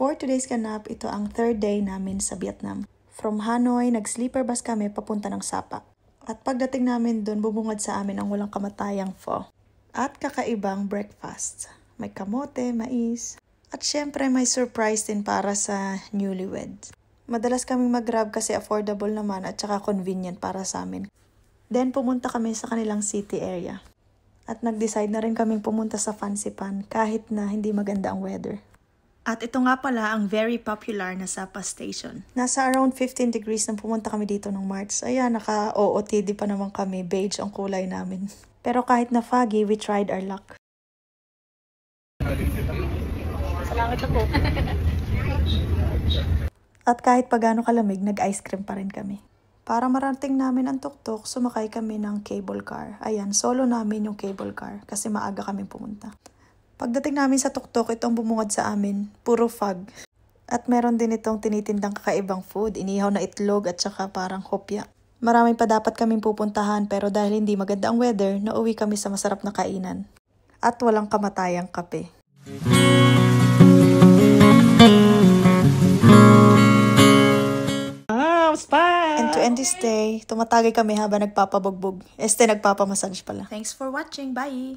For today's ganap, ito ang third day namin sa Vietnam. From Hanoi, nag-sleeper bus kami papunta ng Sapa. At pagdating namin doon, bubungad sa amin ang walang kamatayang pho. At kakaibang breakfast. May kamote, mais. At syempre may surprise din para sa newlyweds. Madalas kaming mag-grab kasi affordable naman at saka convenient para sa amin. Then pumunta kami sa kanilang city area. At nag-decide na rin kaming pumunta sa Fancy Pan kahit na hindi maganda ang weather. At ito nga pala ang very popular na Sapa Station. Nasa around 15 degrees nang pumunta kami dito ng March. Ayan, naka-OOTD pa naman kami. Beige ang kulay namin. Pero kahit na foggy, we tried our luck. Salamat po. At kahit pa gaano kalamig, nag-ice cream pa rin kami. Para marating namin ang tuktok, sumakay kami ng cable car. Ayan, solo namin yung cable car kasi maaga kaming pumunta. Pagdating namin sa tuktok, itong bumungad sa amin, puro fog. At meron din itong tinitindang kakaibang food, inihaw na itlog at saka parang hopya. Maraming pa dapat kaming pupuntahan pero dahil hindi maganda ang weather, nauwi kami sa masarap na kainan. At walang kamatayang kape. And to end this day, tumatagay kami habang nagpapabugbog. Nagpapamassage pala. Thanks for watching. Bye!